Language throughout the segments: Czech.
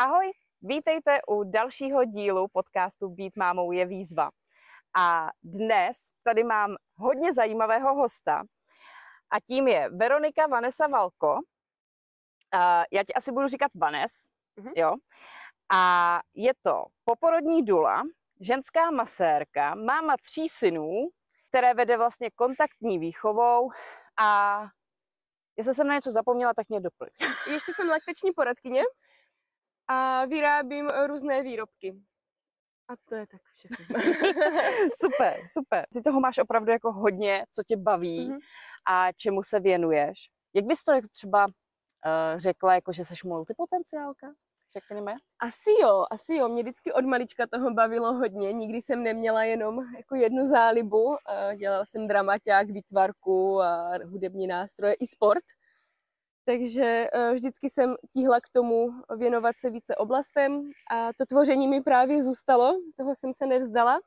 Ahoj, vítejte u dalšího dílu podcastu Být mámou je výzva. A dnes tady mám hodně zajímavého hosta a tím je Veronika Vanessa Valko. Já ti asi budu říkat Vanes, jo? A je to poporodní dula, ženská masérka, máma 3 synů, které vede vlastně kontaktní výchovou a jestli jsem na něco zapomněla, tak mě doplň. Ještě jsem laktační poradkyně a vyrábím různé výrobky. A to je tak všechno. Super, super. Ty toho máš opravdu jako hodně, co tě baví a čemu se věnuješ. Jak bys to třeba řekla, jako že jsi multipotenciálka? Řekněme. Asi jo. Mě vždycky od malička toho bavilo hodně. Nikdy jsem neměla jenom jako jednu zálibu. Dělala jsem dramaťák, výtvarku, a hudební nástroje i sport. Takže vždycky jsem tíhla k tomu věnovat se více oblastem a to tvoření mi právě zůstalo, toho jsem se nevzdala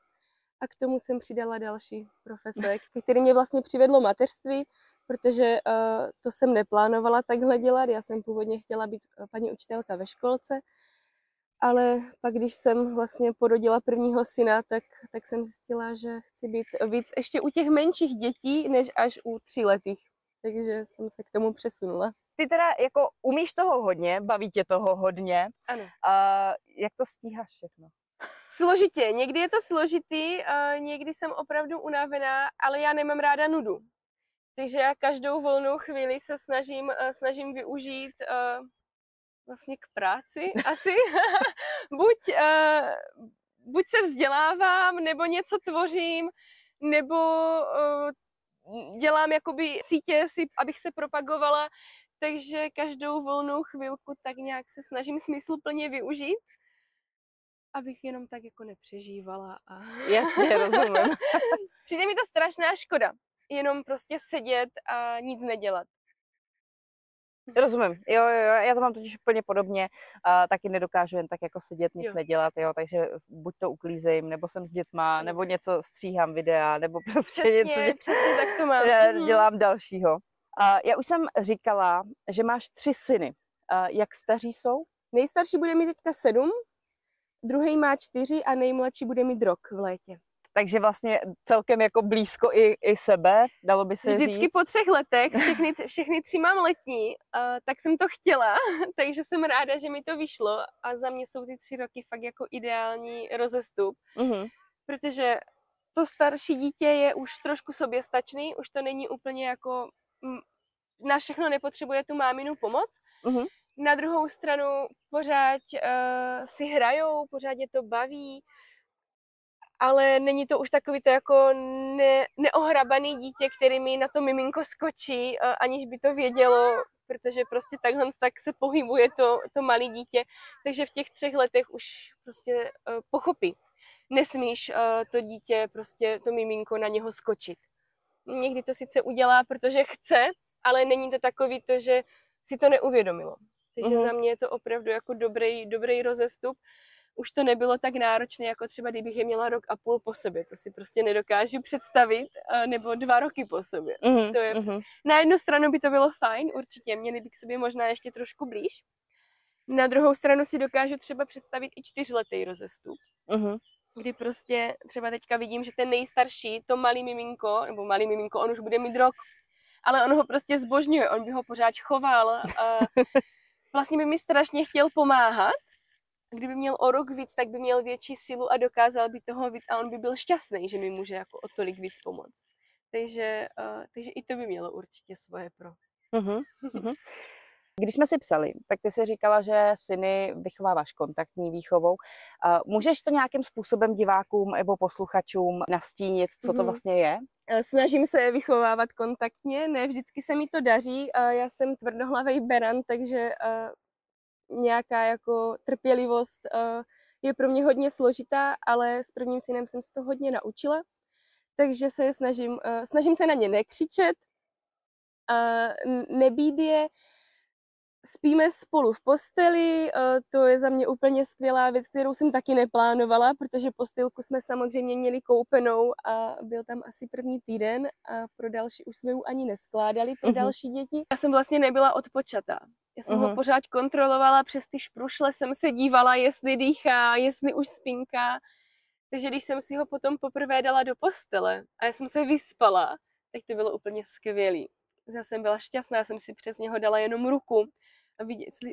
a k tomu jsem přidala další profese, který mě vlastně přivedlo mateřství, protože to jsem neplánovala takhle dělat, já jsem původně chtěla být paní učitelka ve školce, ale pak když jsem vlastně porodila prvního syna, tak jsem zjistila, že chci být víc ještě u těch menších dětí, než až u 3letých, takže jsem se k tomu přesunula. Ty teda jako umíš toho hodně, baví tě toho hodně. Ano. Jak to stíháš všechno? Složitě. Někdy je to složitý, někdy jsem opravdu unavená, ale já nemám ráda nudu. Takže já každou volnou chvíli se snažím využít vlastně k práci asi. buď se vzdělávám, nebo něco tvořím, nebo dělám jakoby sítě, abych se propagovala. Takže každou volnou chvilku tak nějak se snažím smysluplně využít, abych jenom tak jako nepřežívala. Jasně, rozumím. Přijde mi to strašná škoda, jenom prostě sedět a nic nedělat. Rozumím, jo, já to mám totiž úplně podobně, taky nedokážu jen tak jako sedět, nic nedělat, jo, takže buď to uklízím, nebo jsem s dětma, nebo něco stříhám videa, nebo prostě něco přesně tak to mám. dělám dalšího. Já už jsem říkala, že máš 3 syny. Jak staří jsou? Nejstarší bude mít teďka 7, druhý má 4 a nejmladší bude mít rok v létě. Takže vlastně celkem jako blízko i sebe, dalo by se říct. Vždycky po 3 letech, všechny 3 mám letní, tak jsem to chtěla, takže jsem ráda, že mi to vyšlo a za mě jsou ty 3 roky fakt jako ideální rozestup, protože to starší dítě je už trošku soběstačný, už to není úplně jako, na všechno nepotřebuje tu máminu pomoc. Na druhou stranu pořád si hrajou, pořád je to baví, ale není to už takový to jako neohrabaný dítě, který mi na to miminko skočí, aniž by to vědělo, protože prostě takhle tak se pohybuje to malé dítě, takže v těch 3 letech už prostě pochopí. Nesmíš to dítě, prostě to miminko na něho skočit. Někdy to sice udělá, protože chce, ale není to takový to, že si to neuvědomilo. Takže za mě je to opravdu jako dobrý rozestup. Už to nebylo tak náročné, jako třeba kdybych je měla 1,5 roku po sobě. To si prostě nedokážu představit, nebo 2 roky po sobě. To je, na jednu stranu by to bylo fajn, určitě, měli by k sobě možná ještě trošku blíž. Na druhou stranu si dokážu třeba představit i 4letý rozestup. Kdy prostě třeba teďka vidím, že ten nejstarší, to malý miminko, on už bude mít rok, ale on ho prostě zbožňuje, on by ho pořád choval. Vlastně by mi strašně chtěl pomáhat. Kdyby měl o rok víc, tak by měl větší sílu a dokázal by toho víc a on by byl šťastný, že mi může jako o tolik víc pomoct. Takže i to by mělo určitě svoje pro. Když jsme si psali, tak ty jsi říkala, že syny vychováváš kontaktní výchovou. Můžeš to nějakým způsobem divákům nebo posluchačům nastínit, co to vlastně je? Snažím se je vychovávat kontaktně, ne vždycky se mi to daří. Já jsem tvrdohlavý beran, takže nějaká jako trpělivost je pro mě hodně složitá, ale s prvním synem jsem se to hodně naučila, takže se snažím se na ně nekřičet, nebít je, spíme spolu v posteli, to je za mě úplně skvělá věc, kterou jsem taky neplánovala, protože postýlku jsme samozřejmě měli koupenou a byl tam asi první týden a pro další už jsme ji ani neskládali, pro další děti. Já jsem vlastně nebyla odpočatá. Já jsem ho pořád kontrolovala, přes ty šprušle jsem se dívala, jestli dýchá, jestli už spinká. Takže když jsem si ho potom poprvé dala do postele a já jsem se vyspala, tak to bylo úplně skvělý. Já jsem byla šťastná, já jsem si přes něho dala jenom ruku a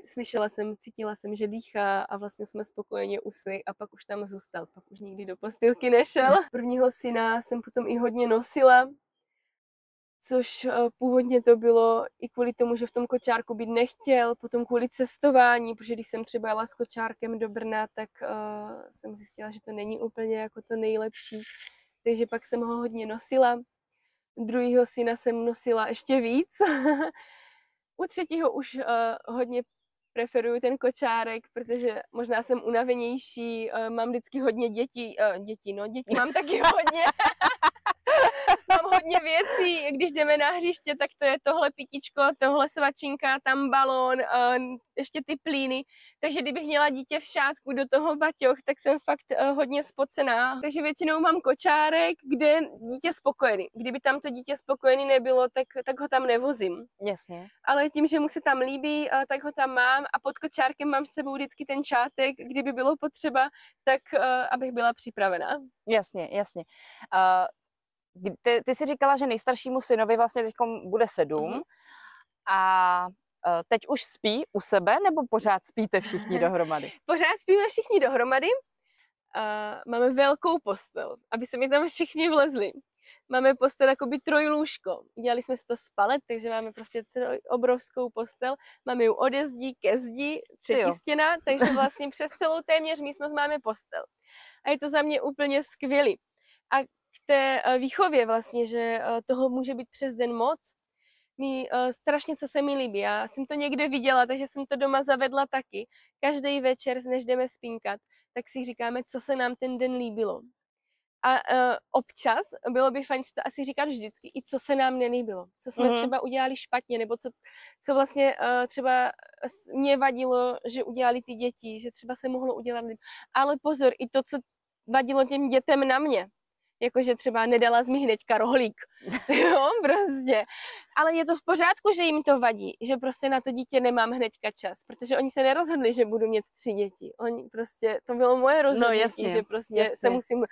slyšela jsem, cítila jsem, že dýchá a vlastně jsme spokojeně usli a pak už tam zůstal, pak už nikdy do postýlky nešel. Prvního syna jsem potom i hodně nosila, což původně to bylo i kvůli tomu, že v tom kočárku být nechtěl, potom kvůli cestování, protože když jsem třeba jela s kočárkem do Brna, tak jsem zjistila, že to není úplně jako to nejlepší, takže pak jsem ho hodně nosila. Druhýho syna jsem nosila ještě víc. U třetího už hodně preferuju ten kočárek, protože možná jsem unavenější, mám vždycky hodně dětí mám taky hodně. Mám hodně věcí, když jdeme na hřiště, tak to je tohle pitičko, tohle svačinka, tam balón, ještě ty plíny. Takže kdybych měla dítě v šátku do toho baťoch, tak jsem fakt hodně spocená. Takže většinou mám kočárek, kde dítě spokojený. Kdyby tam to dítě spokojený nebylo, tak ho tam nevozím. Jasně. Ale tím, že mu se tam líbí, tak ho tam mám a pod kočárkem mám s sebou vždycky ten šátek, kdyby bylo potřeba, tak abych byla připravená. Jasně. Ty jsi říkala, že nejstaršímu synovi vlastně teď bude 7 a teď už spí u sebe, nebo pořád spíte všichni dohromady? Pořád spíme všichni dohromady. Máme velkou postel, aby se mi tam všichni vlezli. Máme postel jakoby trojlůžko. Udělali jsme si to z palet, takže máme prostě obrovskou postel. Máme ji ode zdí ke zdi, třetí stěna, takže vlastně přes celou téměř místnost máme postel. A je to za mě úplně skvělý. A k té výchově vlastně, že toho může být přes den moc, strašně co se mi líbí. Já jsem to někde viděla, takže jsem to doma zavedla taky. Každý večer, než jdeme spínkat, tak si říkáme, co se nám ten den líbilo. A občas bylo by fajn si to asi říkat vždycky, i co se nám nelíbilo. Co jsme třeba udělali špatně, nebo co vlastně třeba mě vadilo, že udělali ty děti, že třeba se mohlo udělat líp. Ale pozor, i to, co vadilo těm dětem na mě. Jakože třeba nedala jsi mi hnedka rohlík. Jo, prostě. Ale je to v pořádku, že jim to vadí, že prostě na to dítě nemám hnedka čas, protože oni se nerozhodli, že budu mít 3 děti. Oni prostě, to bylo moje rozhodnutí, že prostě se musím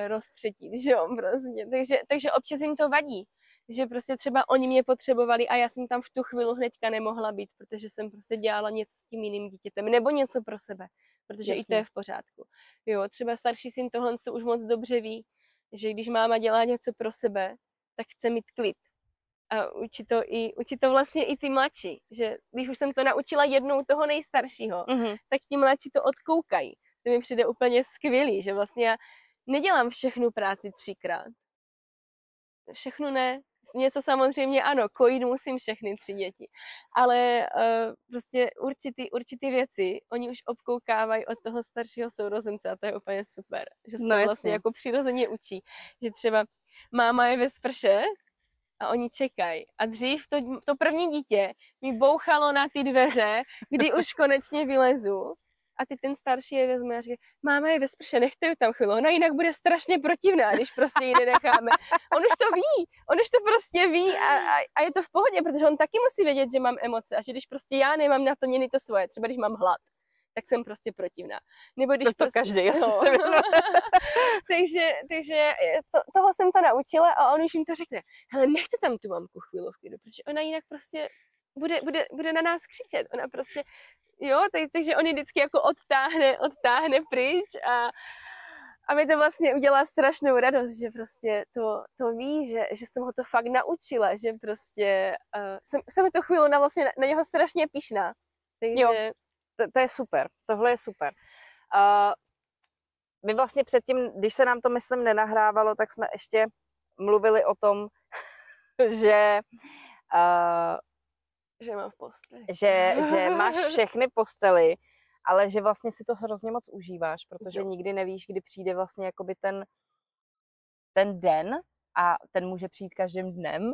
roztřetit, že jo, prostě. Takže občas jim to vadí, že prostě třeba oni mě potřebovali a já jsem tam v tu chvíli hnedka nemohla být, protože jsem prostě dělala něco s tím jiným dítětem, nebo něco pro sebe, protože i to je v pořádku. Jo, třeba starší syn tohle už moc dobře ví, že když máma dělá něco pro sebe, tak chce mít klid. A učí to vlastně i ty mladší, že když už jsem to naučila jednou toho nejstaršího, tak ti mladší to odkoukají. To mi přijde úplně skvělý, že vlastně já nedělám všechnu práci 3krát. Všechno ne. Něco samozřejmě ano, kojit musím všechny 3 děti. Ale prostě určitý věci oni už obkoukávají od toho staršího sourozence a to je úplně super. Že se to vlastně jako přirozeně učí. Že třeba máma je ve sprše a oni čekají. A dřív to první dítě mi bouchalo na ty dveře, kdy už konečně vylezu. A ty ten starší je vezme a říká, máma je ve sprše, nechte ju tam chvíli, ona jinak bude strašně protivná, když prostě ji nenecháme. On už to prostě ví a je to v pohodě, protože on taky musí vědět, že mám emoce a že když prostě já nemám naplněný to svoje, třeba když mám hlad, tak jsem prostě protivná. Nebo když to prostě, každý, takže toho jsem to naučila a on už jim to řekne, hele, nechte tam tu mamku chvíli, protože ona jinak prostě bude na nás křičet, ona prostě jo, takže on ji vždycky jako odtáhne pryč a mi to vlastně udělá strašnou radost, že prostě to ví, že jsem ho to fakt naučila, že prostě jsem to chvíli na něho strašně pyšná. Takže... Jo, to je super, tohle je super. My vlastně předtím, když se nám to myslím nenahrávalo, tak jsme ještě mluvili o tom, že mám v posteli. Že máš všechny postely, ale že vlastně si to hrozně moc užíváš, protože nikdy nevíš, kdy přijde vlastně jakoby ten den a ten může přijít každým dnem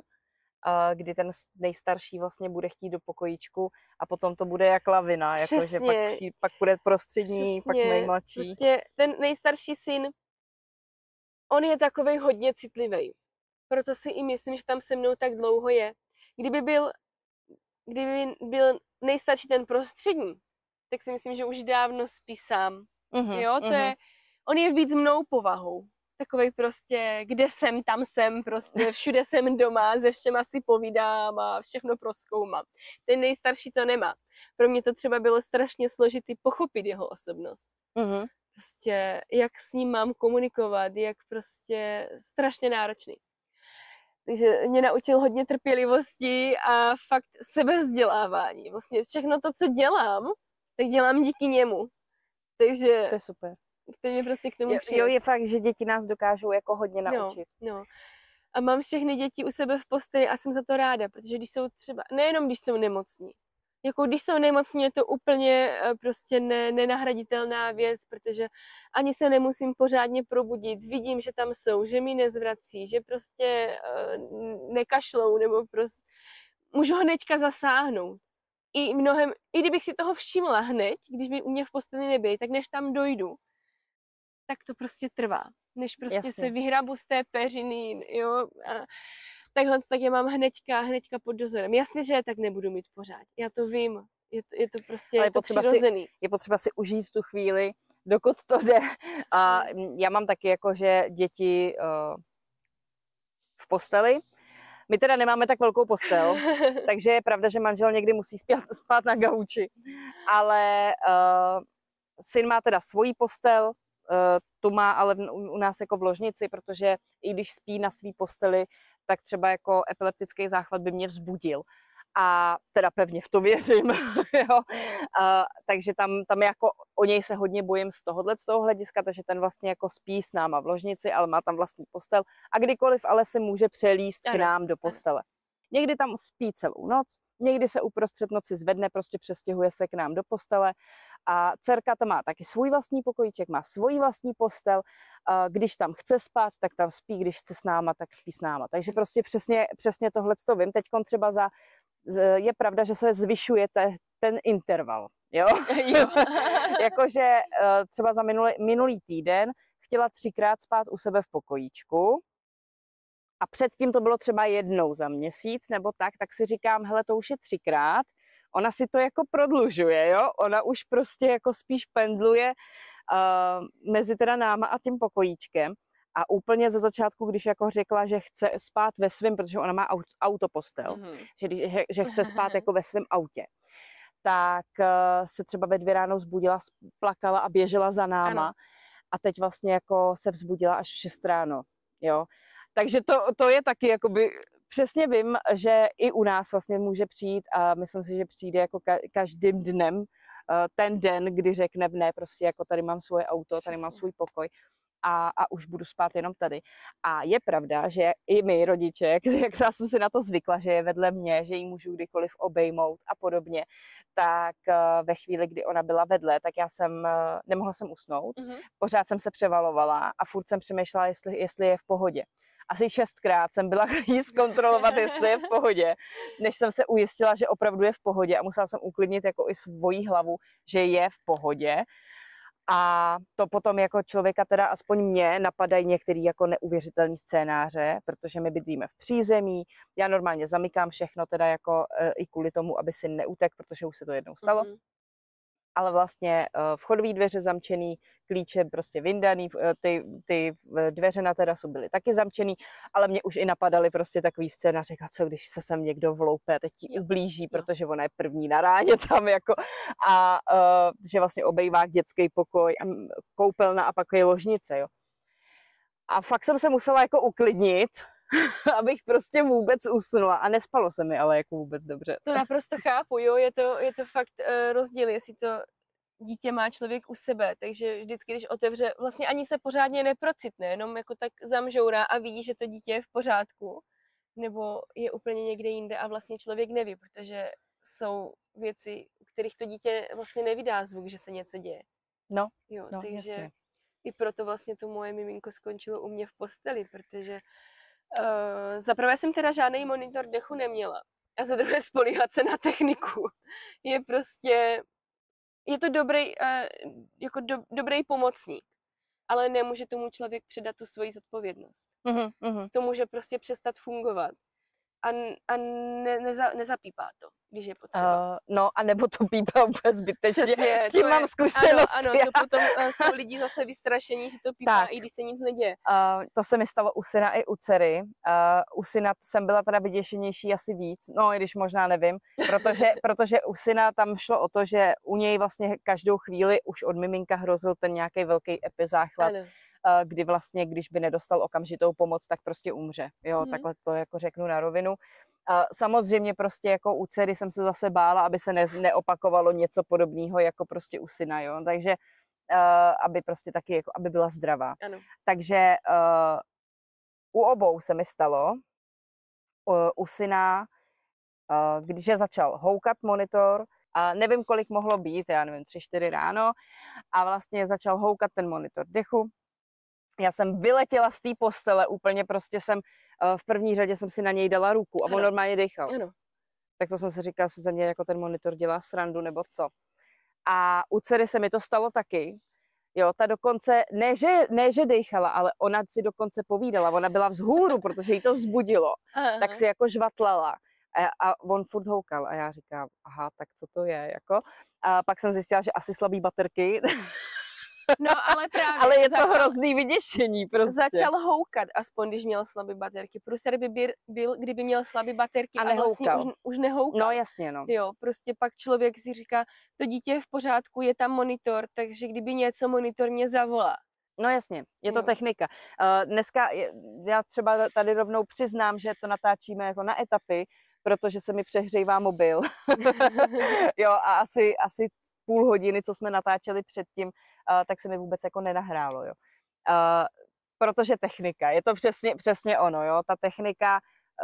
kdy ten nejstarší vlastně bude chtít do pokojíčku a potom to bude jak lavina, jakože pak bude prostřední, pak nejmladší. Prostě ten nejstarší syn, on je takovej hodně citlivý. Proto si i myslím, že tam se mnou tak dlouho je. Kdyby byl nejstarší ten prostřední, tak si myslím, že už dávno spí sám. Jo, to je, on je víc mnou povahou. Takovej prostě, kde jsem, tam jsem, prostě všude jsem doma, se všema si povídám a všechno prozkoumám. Ten nejstarší to nemá. Pro mě to třeba bylo strašně složitý pochopit jeho osobnost. Prostě, jak s ním mám komunikovat, jak prostě strašně náročný. Takže mě naučil hodně trpělivosti a fakt sebevzdělávání. Vlastně všechno to, co dělám, tak dělám díky němu. Takže to je super. Teď mě prostě k tomu přijde. Jo, je fakt, že děti nás dokážou jako hodně naučit. No. A mám všechny děti u sebe v posteli a jsem za to ráda, protože když jsou třeba, nejenom když jsou nemocní, jako když jsou nemocní, je to úplně prostě nenahraditelná věc, protože ani se nemusím pořádně probudit, vidím, že tam jsou, že mi nezvrací, že prostě nekašlou, nebo prostě můžu hnedka zasáhnout. I kdybych si toho všimla hned, když by u mě v posteli nebyli, tak než tam dojdu, tak to prostě trvá, než prostě se vyhrabu z té peřiny, jo, a takhle tak je mám hnedka pod dozorem. Jasně, že je tak nebudu mít pořád, já to vím, je to prostě je to přirozený. Je potřeba si užít tu chvíli, dokud to jde. A já mám taky jako, že děti v posteli. My teda nemáme tak velkou postel, takže je pravda, že manžel někdy musí spát na gauči. Ale syn má teda svoji postel, tu má ale u nás jako v ložnici, protože i když spí na svý posteli, tak třeba jako epileptický záchvat by mě vzbudil. A teda pevně v to věřím. Jo? Takže tam jako o něj se hodně bojím z toho hlediska, takže ten vlastně jako spí s náma v ložnici, ale má tam vlastní postel a kdykoliv ale se může přelíst k nám do postele. Někdy tam spí celou noc, někdy se uprostřed noci zvedne, prostě přestěhuje se k nám do postele a dcerka tam má taky svůj vlastní pokojíček, má svůj vlastní postel, když tam chce spát, tak tam spí, když chce s náma, tak spí s náma. Takže prostě přesně tohleto vím. Teďkon třeba je pravda, že se zvyšuje ten interval, jo? Jakože třeba za minulý týden chtěla 3krát spát u sebe v pokojíčku a předtím to bylo třeba jednou za měsíc nebo tak si říkám, hele, to už je 3krát, ona si to jako prodlužuje, jo? Ona už prostě jako spíš pendluje mezi teda náma a tím pokojíčkem. A úplně ze začátku, když jako řekla, že chce spát ve svém, protože ona má autopostel, že chce spát jako ve svém autě, tak se třeba ve 2 ráno vzbudila, plakala a běžela za náma. Ano. A teď vlastně jako se vzbudila až v 6 ráno, jo. Takže to je taky jakoby, přesně vím, že i u nás vlastně může přijít a myslím si, že přijde jako každým dnem ten den, kdy řekne ne, prostě jako tady mám svoje auto, tady mám svůj pokoj. A už budu spát jenom tady. A je pravda, že i my rodiče, jak já jsem si na to zvykla, že je vedle mě, že ji můžu kdykoliv obejmout a podobně, tak ve chvíli, kdy ona byla vedle, tak já nemohla jsem usnout, pořád jsem se převalovala a furt jsem přemýšlela, jestli je v pohodě. Asi 6krát jsem byla jí zkontrolovat, jestli je v pohodě, než jsem se ujistila, že opravdu je v pohodě a musela jsem uklidnit jako i svoji hlavu, že je v pohodě. A to potom jako člověka teda aspoň mě napadají některé jako neuvěřitelné scénáře, protože my bydlíme v přízemí, já normálně zamykám všechno teda jako i kvůli tomu, aby si neutek, protože už se to jednou stalo. Ale vlastně vchodové dveře zamčený, klíče prostě vyndaný, ty dveře na terasu byly taky zamčený, ale mě už i napadaly prostě takový scénář, co když se sem někdo vloupe, teď ti ublíží, protože ona je první na ráně tam jako a že vlastně obejvák, dětský pokoj, koupelna a pak je ložnice, jo. A fakt jsem se musela jako uklidnit, abych prostě vůbec usnula a nespalo se mi ale jako vůbec dobře. To naprosto chápu, jo, je to fakt rozdíl, jestli to dítě má člověk u sebe, takže vždycky, když otevře, vlastně ani se pořádně neprocitne, jenom jako tak zamžourá a vidí, že to dítě je v pořádku, nebo je úplně někde jinde a vlastně člověk neví, protože jsou věci, u kterých to dítě vlastně nevydá zvuk, že se něco děje. No, takže jasně. I proto vlastně to moje miminko skončilo u mě v posteli, protože Za prvé jsem teda žádný monitor dechu neměla. A za druhé spolíhat se na techniku. Je to dobrý, jako dobrý pomocník. Ale nemůže tomu člověk předat tu svoji zodpovědnost. To může prostě přestat fungovat. A nezapípá to, když je potřeba. No, a nebo to pípá úplně zbytečně. S tím mám zkušenost. Ano, to potom jsou lidi zase vystrašení, že to pípá, tak. I když se nic neděje. To se mi stalo u syna i u dcery. U syna jsem byla teda vyděšenější asi víc, no i když možná nevím, protože u syna tam šlo o to, že u něj vlastně každou chvíli už od miminka hrozil ten nějaký velký epizáchvat. Ano. Kdy vlastně, když by nedostal okamžitou pomoc, tak prostě umře. Jo, takhle to jako řeknu na rovinu. Samozřejmě prostě jako u dcery jsem se zase bála, aby se neopakovalo něco podobného jako prostě u syna, jo. Takže aby prostě taky jako, aby byla zdravá. Ano. Takže u obou se mi stalo, u syna, když začal houkat monitor, a nevím, kolik mohlo být, já nevím, 3-4 ráno, a vlastně začal houkat ten monitor dechu. Já jsem vyletěla z té postele, úplně prostě jsem, v první řadě jsem si na něj dala ruku a on normálně dechal. Ano. Tak to jsem si říkala, se ze mě jako ten monitor dělá srandu nebo co. A u dcery se mi to stalo taky. Jo, ta dokonce, ne že dechala, ale ona si dokonce povídala, ona byla vzhůru, protože jí to vzbudilo. Aha. Tak si jako žvatlala. A on furt houkal a já říkám, aha, tak co to je, jako. A pak jsem zjistila, že asi slabý baterky. No, ale právě. Ale je to hrozný vyděšení prostě. Začal houkat, aspoň když měl slabé baterky. Průser by byl, kdyby měl slabé baterky a vlastně už nehoukal. No jasně, no. Jo, prostě pak člověk si říká, to dítě je v pořádku, je tam monitor, takže kdyby něco, monitor mě zavolá. No jasně, je to technika. Dneska, já třeba tady rovnou přiznám, že to natáčíme jako na etapy, protože se mi přehřívá mobil. Jo, a asi půl hodiny, co jsme natáčeli předtím, tak se mi vůbec jako nenahrálo, jo. Protože technika, je to přesně ono, jo. Ta technika,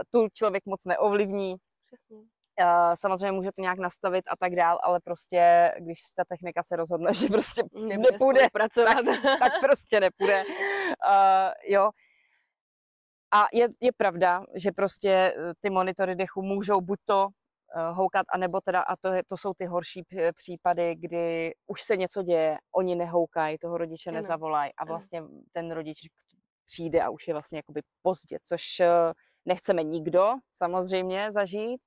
tu člověk moc neovlivní. Přesně. Samozřejmě může to nějak nastavit a tak dál, ale prostě, když ta technika se rozhodne, že prostě nepůjde, tak prostě nepůjde. Jo. A je pravda, že prostě ty monitory dechu můžou buď to houkat, anebo teda, a to jsou ty horší případy, kdy už se něco děje, oni nehoukají, toho rodiče nezavolají a vlastně ten rodič přijde a už je vlastně jakoby pozdě, což nechceme nikdo samozřejmě zažít,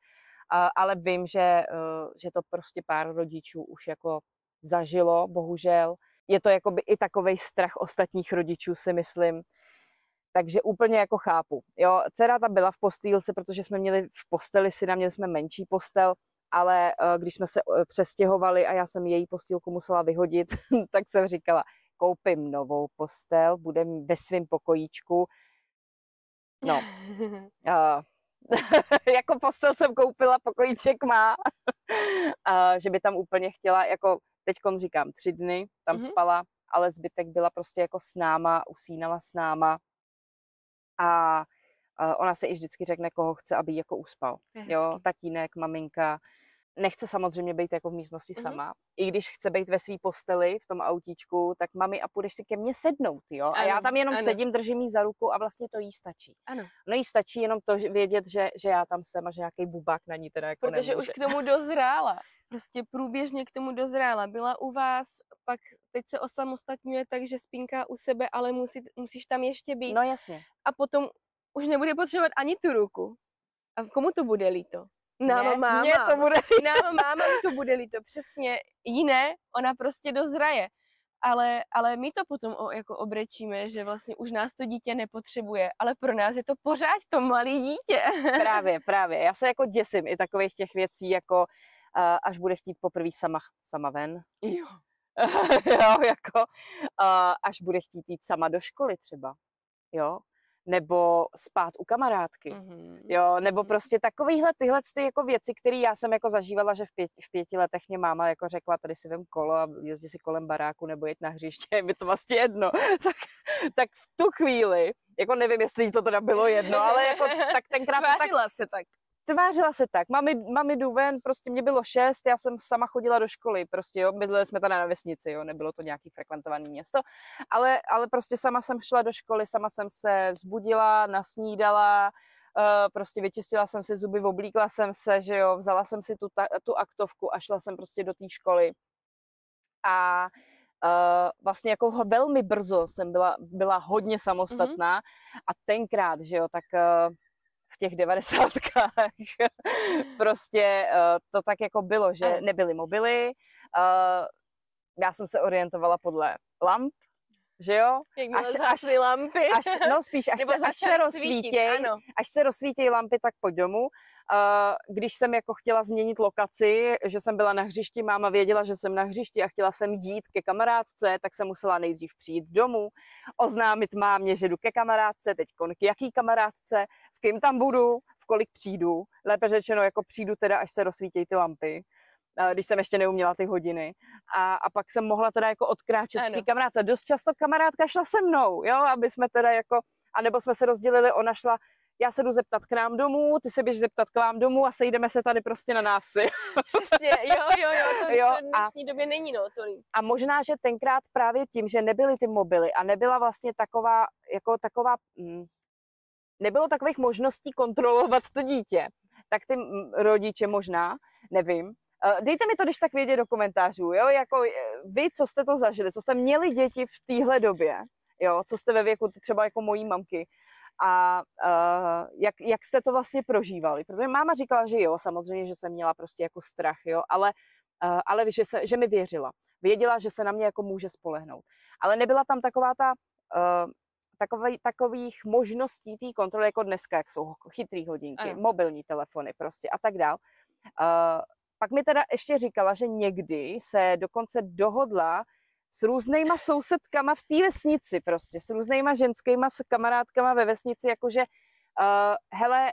ale vím, že to prostě pár rodičů už jako zažilo, bohužel. Je to jakoby i takovej strach ostatních rodičů, si myslím. Takže úplně jako chápu. Jo, dcera ta byla v postýlce, protože jsme měli v posteli syna, měli jsme menší postel, ale když jsme se přestěhovali a já jsem její postýlku musela vyhodit, tak jsem říkala, koupím novou postel, budem ve svém pokojíčku. No, jako postel jsem koupila, pokojíček má, že by tam úplně chtěla, jako teďkon říkám, 3 dny tam spala, ale zbytek byla prostě jako s náma, usínala s náma. A ona se i vždycky řekne, koho chce, aby jí jako uspal. Jo, tatínek, maminka. Nechce samozřejmě být jako v místnosti sama. I když chce být ve své posteli, v tom autíčku, tak mami, a půjdeš si ke mně sednout, jo? A já tam jenom sedím, držím jí za ruku a vlastně to jí stačí. Ano. No jí stačí jenom to vědět, že já tam jsem a že nějaký bubák na ní teda jako protože nemůže. Už k tomu dozrála. Prostě průběžně k tomu dozrála. Byla u vás, pak teď se osamostatňuje, takže spinká u sebe, ale musíš tam ještě být. No jasně. A potom už nebude potřebovat ani tu ruku. A komu to bude líto? Máma. Mně to bude líto. Máma to bude líto, přesně. Jiné, ona prostě dozraje. Ale my to potom jako obrečíme, že vlastně už nás to dítě nepotřebuje, ale pro nás je to pořád to malé dítě. Právě. Já se jako děsím i takových těch věcí, jako až bude chtít poprvé sama ven. Jo. Jo, jako až bude chtít jít sama do školy třeba. Jo. Nebo spát u kamarádky, jo, nebo prostě tyhle jako věci, které já jsem jako zažívala, že v 5 letech mě máma jako řekla, tady si vem kolo a jezdi si kolem baráku nebo jet na hřiště, je mi to vlastně jedno. tak v tu chvíli, jako nevím, jestli jí to teda bylo jedno, ale jako tak tenkrát tvářila se tak. tvářila se tak, mami jdu ven, prostě mě bylo 6, já jsem sama chodila do školy, prostě jo, bydleli jsme tady na vesnici, jo, nebylo to nějaký frekventovaný město, ale prostě sama jsem šla do školy, sama jsem se vzbudila, nasnídala, prostě vyčistila jsem si zuby, oblíkla jsem se, že jo, vzala jsem si tu aktovku a šla jsem prostě do té školy. A vlastně jako velmi brzo jsem byla hodně samostatná a tenkrát, že jo, tak v těch 90kách prostě to tak jako bylo, že nebyly mobily, já jsem se orientovala podle lamp, že jo? Jak až lampy. Až se rozsvítějí lampy, tak pojď domů. Když jsem jako chtěla změnit lokaci, že jsem byla na hřišti, máma věděla, že jsem na hřišti a chtěla jsem jít ke kamarádce, tak jsem musela nejdřív přijít domů, oznámit mámě, že jdu ke kamarádce, teď k jaký kamarádce, s kým tam budu, v kolik přijdu, lépe řečeno, jako přijdu teda, až se rozsvítějí ty lampy, když jsem ještě neuměla ty hodiny. A pak jsem mohla teda jako odkráčet k té kamarádce. Dost často kamarádka šla se mnou, jo, aby jsme teda jako, anebo jsme se rozdělili, ona šla, já se jdu zeptat k nám domů, ty se běž zeptat k vám domů a sejdeme se tady prostě na návsi. Přesně, jo, to v dnešní době není, no, to není. A možná, že tenkrát právě tím, že nebyly ty mobily a nebyla vlastně nebylo takových možností kontrolovat to dítě, tak ty rodiče možná, nevím, dejte mi to, když tak vědět do komentářů, jo, jako vy, co jste to zažili, co jste měli děti v téhle době, jo, co jste ve věku třeba jako mojí mamky a jak jste to vlastně prožívali, protože máma říkala, že jo, samozřejmě, že jsem měla prostě jako strach, jo, ale že mi věřila, věděla, že se na mě jako může spolehnout, ale nebyla tam takových možností té kontroly jako dneska, jak jsou chytrý hodinky, mobilní telefony prostě a tak dál. Pak mi teda ještě říkala, že někdy se dokonce dohodla s různýma sousedkama v té vesnici prostě, s různýma ženskýma s kamarádkama ve vesnici, jakože hele,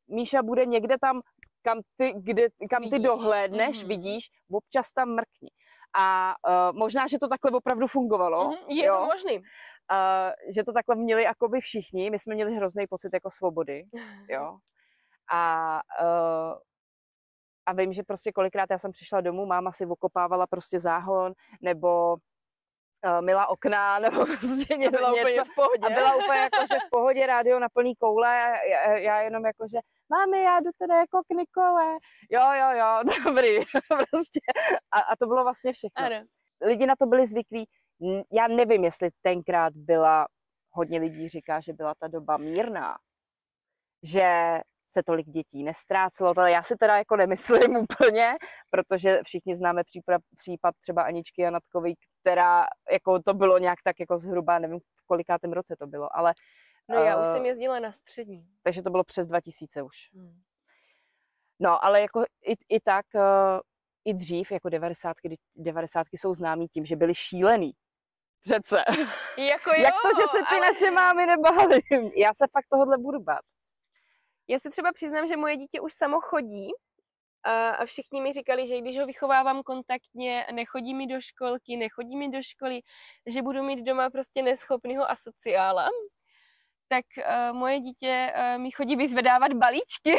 Míša bude někde tam, kam ty dohlédneš, vidíš, občas tam mrkni. A možná, že to takhle opravdu fungovalo. Je to možný. Že to takhle měli jakoby všichni, my jsme měli hrozný pocit jako svobody, jo. A vím, že prostě kolikrát já jsem přišla domů, máma si okopávala prostě záhon, nebo myla okna, nebo prostě něco. V pohodě. A byla úplně jako, že v pohodě, rádio na plný koule, já jenom jako, že mámi, já jdu teda jako k Nikole. Jo, dobrý, prostě. A to bylo vlastně všechno. Ano. Lidi na to byli zvyklí. Já nevím, jestli tenkrát hodně lidí říká, že byla ta doba mírná, že se tolik dětí nestrácelo, to já si teda jako nemyslím úplně, protože všichni známe případ třeba Aničky Janatkový, která jako to bylo nějak tak jako zhruba, nevím v kolikátém roce to bylo, ale... No já už jsem jezdila na střední. Takže to bylo přes 2000 už. No, ale jako i tak, i dřív, jako 90ky jsou známí tím, že byly šílený. Přece. Jak to, že se ty naše mámy nebály? Já se fakt tohodle budu bát. Já se třeba přiznám, že moje dítě už samo chodí a všichni mi říkali, že když ho vychovávám kontaktně, nechodí mi do školky, nechodí mi do školy, že budu mít doma prostě neschopnýho asociála, tak moje dítě mi chodí vyzvedávat balíčky.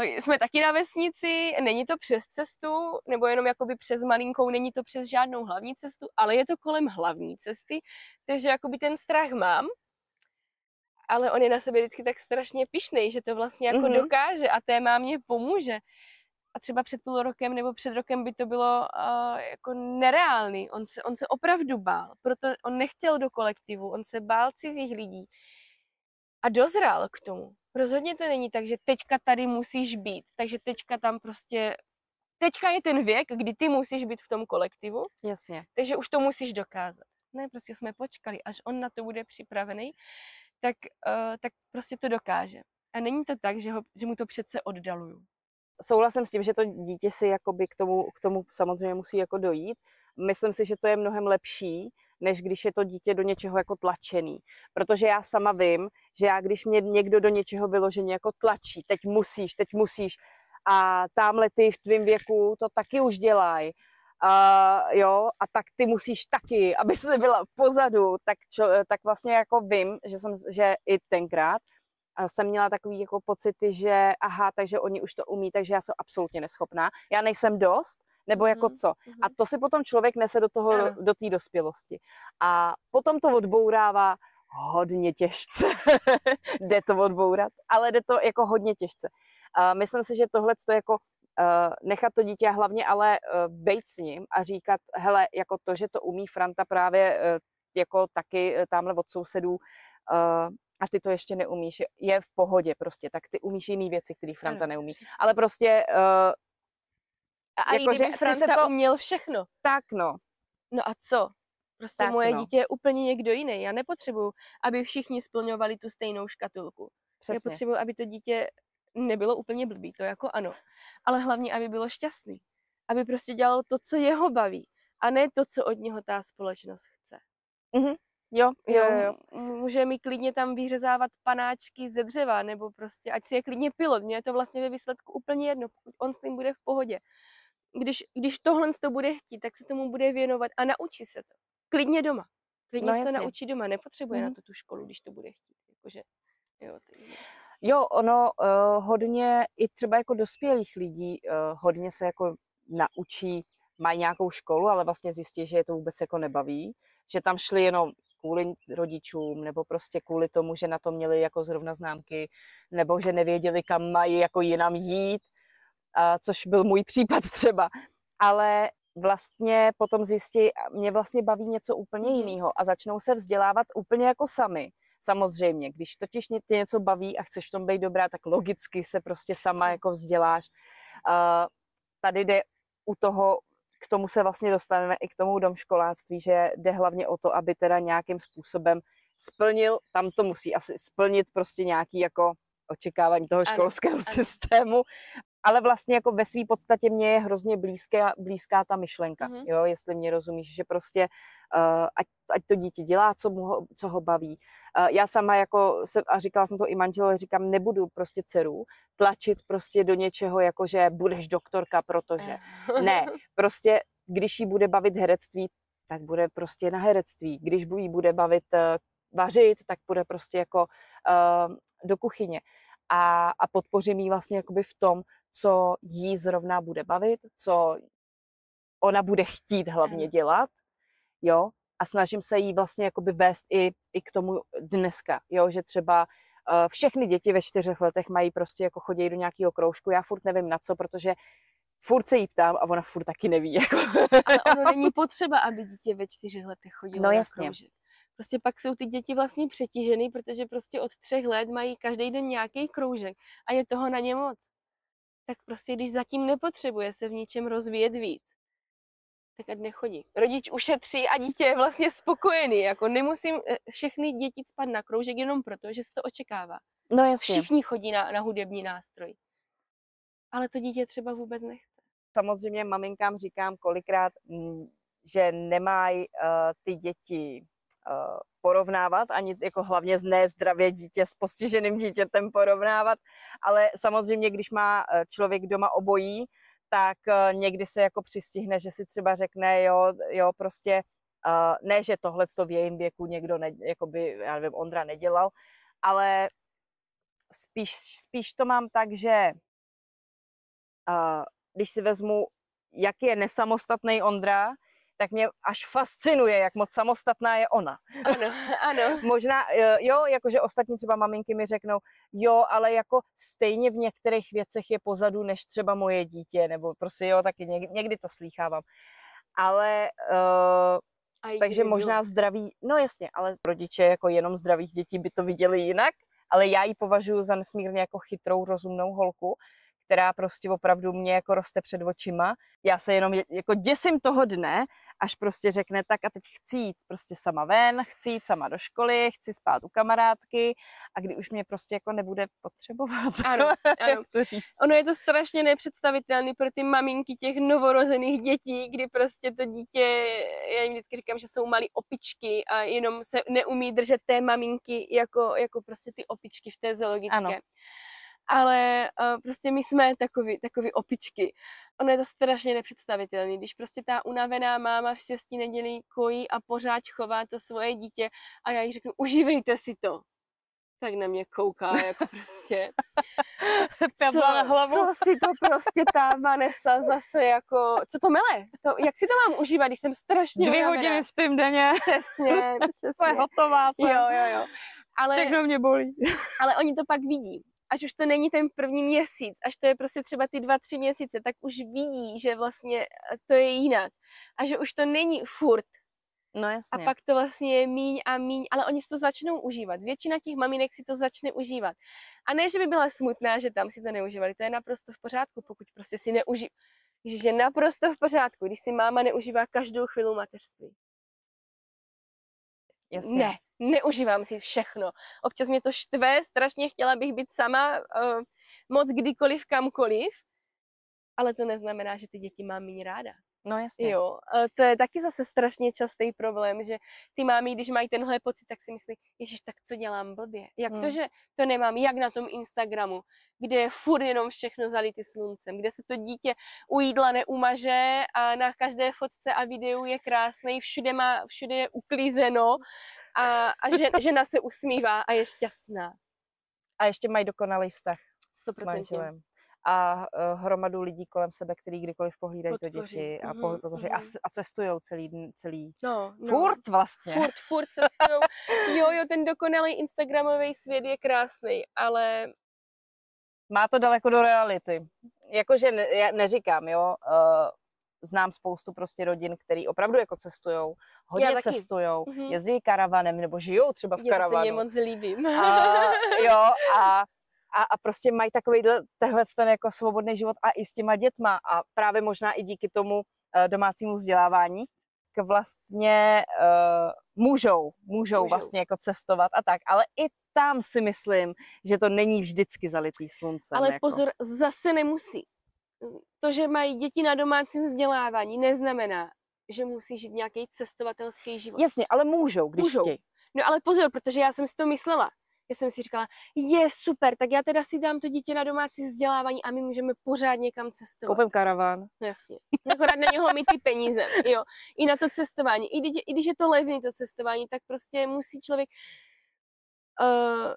Jsme taky na vesnici, není to přes cestu, nebo jenom jakoby přes malinkou, není to přes žádnou hlavní cestu, ale je to kolem hlavní cesty, takže jakoby ten strach mám, ale on je na sebe vždycky tak strašně pyšnej, že to vlastně jako dokáže a té mámě pomůže. A třeba před půl rokem nebo před rokem by to bylo jako nereálný. On se opravdu bál, proto on nechtěl do kolektivu, on se bál cizích lidí a dozrál k tomu. Rozhodně to není tak, že teďka tady musíš být, takže teďka je ten věk, kdy ty musíš být v tom kolektivu. Jasně. Takže už to musíš dokázat. Ne, prostě jsme počkali, až on na to bude připravený, tak prostě to dokáže. A není to tak, že mu to přece oddaluju. Souhlasím s tím, že to dítě si jakoby k tomu samozřejmě musí jako dojít. Myslím si, že to je mnohem lepší, než když je to dítě do něčeho jako tlačený. Protože já sama vím, že když mě někdo do něčeho vyloženě jako tlačí, teď musíš a tamhle ty v tvým věku to taky už dělají. A tak ty musíš taky, aby jsi byla pozadu, tak vlastně jako vím, že i tenkrát jsem měla takový jako pocity, že aha, takže oni už to umí, takže já jsem absolutně neschopná. Já nejsem dost, nebo jako co. A to si potom člověk nese do toho, do té dospělosti. A potom to odbourává hodně těžce. Jde to odbourat, ale jde to jako hodně těžce. Myslím si, že tohle to jako nechat to dítě hlavně ale bejt s ním a říkat, hele, jako to, že to umí Franta právě jako taky tamhle od sousedů a ty to ještě neumíš, je v pohodě prostě, tak ty umíš jiný věci, které Franta neumí. Ale prostě a jako, i kdyby Franta uměl všechno. Tak no. No a co? Prostě tak moje dítě je úplně někdo jiný. Já nepotřebuju, aby všichni splňovali tu stejnou škatulku. Přesně. Já potřebuju, aby to dítě nebylo úplně blbý, to jako ano. Ale hlavně, aby bylo šťastný. Aby prostě dělalo to, co jeho baví. A ne to, co od něho ta společnost chce. Mm-hmm. Jo. Může mi klidně tam vyřezávat panáčky ze dřeva, nebo prostě, ať si je klidně pilot. Mně je to vlastně ve výsledku úplně jedno, pokud on s tím bude v pohodě. Když tohle to bude chtít, tak se tomu bude věnovat a naučí se to. Klidně doma. Klidně se to naučí doma. Nepotřebuje na to tu školu, když to bude chtít. Jakože, jo, ono hodně, i třeba jako dospělých lidí, hodně se jako naučí, mají nějakou školu, ale vlastně zjistí, že je to vůbec jako nebaví. Že tam šli jenom kvůli rodičům, nebo prostě kvůli tomu, že na to měli jako zrovna známky, nebo že nevěděli, kam mají jako jinam jít, což byl můj případ třeba. Ale vlastně potom zjistí, mě vlastně baví něco úplně jiného a začnou se vzdělávat úplně jako sami. Samozřejmě, když totiž tě něco baví a chceš v tom být dobrá, tak logicky se prostě sama jako vzděláš. Tady jde u toho, k tomu se vlastně dostaneme i k tomu domškoláctví, že jde hlavně o to, aby teda nějakým způsobem splnil, tam to musí asi splnit prostě nějaký jako očekávání toho školského systému, ale vlastně jako ve své podstatě mě je hrozně blízká ta myšlenka, jo, jestli mě rozumíš, že prostě ať to dítě dělá, co ho baví. Já sama jako, a říkala jsem to i manželovi, říkám, nebudu prostě dceru tlačit prostě do něčeho, jako že budeš doktorka, protože ne, prostě když jí bude bavit herectví, tak bude prostě na herectví. Když jí bude bavit vařit, tak bude prostě jako do kuchyně. A podpořím jí vlastně jakoby v tom, co jí zrovna bude bavit, co ona bude chtít hlavně dělat, jo, a snažím se jí vlastně jakoby vést i k tomu dneska, jo, že třeba všechny děti ve 4 letech mají prostě jako chodí do nějakého kroužku, já furt nevím na co, protože furt se jí ptám a ona furt taky neví, jako. Ale ono není potřeba, aby dítě ve 4 letech chodilo na kroužek. Prostě pak jsou ty děti vlastně přetížený, protože prostě od 3 let mají každý den nějaký kroužek a je toho na ně moc. Tak prostě, když zatím nepotřebuje se v něčem rozvíjet víc, tak ať nechodí. Rodič ušetří a dítě je vlastně spokojený. Jako nemusím všechny děti cpat na kroužek jenom proto, že se to očekává. No jasně. Všichni chodí na hudební nástroj. Ale to dítě třeba vůbec nechce. Samozřejmě maminkám říkám kolikrát, že nemají ty děti porovnávat, ani jako hlavně nezdravě dítě s postiženým dítětem porovnávat, ale samozřejmě, když má člověk doma obojí, tak někdy se jako přistihne, že si třeba řekne, jo, prostě ne, že tohle v jejím věku někdo, jakoby, já nevím, Ondra nedělal, ale spíš to mám tak, že když si vezmu, jak je nesamostatný Ondra, tak mě až fascinuje, jak moc samostatná je ona. Ano. Možná, jo, jakože ostatní třeba maminky mi řeknou, jo, ale jako stejně v některých věcech je pozadu, než třeba moje dítě, nebo prostě jo, taky někdy to slýchávám. Ale, takže možná zdraví, no jasně, ale rodiče jako jenom zdravých dětí by to viděli jinak, ale já ji považuji za nesmírně jako chytrou, rozumnou holku, která prostě opravdu mě jako roste před očima. Já se jenom jako děsím toho dne, až prostě řekne tak a teď chci jít prostě sama ven, chci jít sama do školy, chci spát u kamarádky a kdy už mě prostě jako nebude potřebovat. Ano. To říct. Ono je to strašně nepředstavitelné pro ty maminky těch novorozených dětí, kdy prostě to dítě, já jim vždycky říkám, že jsou malí opičky a jenom se neumí držet té maminky jako prostě ty opičky v té zoologické. Ano. Ale prostě my jsme takový opičky. Ono je to strašně nepředstavitelné, když prostě ta unavená máma v 6 nedělí kojí a pořád chová to svoje dítě a já jí řeknu, užívejte si to. Tak na mě kouká, jako prostě. Co si to prostě ta Vanessa zase jako, co to mele? Jak si to mám užívat, když jsem strašně 2 hodiny spím denně. Přesně. To je hotová jsem. Jo. Ale, všechno mě bolí. Ale oni to pak vidí. Až už to není ten první měsíc, až to je prostě třeba ty 2-3 měsíce, tak už vidí, že vlastně to je jinak. A že už to není furt. No jasně. A pak to vlastně je míň a míň, ale oni si to začnou užívat. Většina těch maminek si to začne užívat. A ne, že by byla smutná, že tam si to neužívali. To je naprosto v pořádku, pokud prostě si neužívá. Že naprosto v pořádku, když si máma neužívá každou chvíli mateřství. Jasně. Ne, neužívám si všechno. Občas mě to štve, strašně chtěla bych být sama moc kdykoliv, kamkoliv, ale to neznamená, že ty děti mám méně ráda. No jasně. Jo, to je taky zase strašně častý problém, že ty mámy, když mají tenhle pocit, tak si myslí, ježiš, tak co dělám blbě? Jak to, že to nemám, jak na tom Instagramu, kde je furt jenom všechno zalitý sluncem, kde se to dítě u jídla neumaže a na každé fotce a videu je krásný, všude je uklízeno a žena se usmívá a je šťastná. A ještě mají dokonalý vztah 100%. s manželem. A hromadu lidí kolem sebe, který kdykoliv pohlídají to děti a protože a cestujou celý furt vlastně. Furt cestujou. Jo, ten dokonalý instagramový svět je krásný, ale má to daleko do reality. Jakože já neříkám, jo, znám spoustu prostě rodin, který opravdu jako cestujou, hodně cestujou, jezdí karavanem nebo žijou třeba v karavanu. To se mě moc líbím. A prostě mají takový ten jako svobodný život a i s těma dětma a právě možná i díky tomu domácímu vzdělávání vlastně můžou vlastně jako cestovat a tak, ale i tam si myslím, že to není vždycky zalitý sluncem. Ale jako. Pozor, zase nemusí. To, že mají děti na domácím vzdělávání, neznamená, že musí žít nějaký cestovatelský život. Jasně, ale můžou, když chtějí. No ale pozor, protože já jsem si to myslela. Já jsem si říkala, je super, tak já teda si dám to dítě na domácí vzdělávání a my můžeme pořád někam cestovat. Koupím karaván. No jasně. Akorát na něho mít ty peníze, jo. I na to cestování. I když je to levný to cestování, tak prostě musí člověk...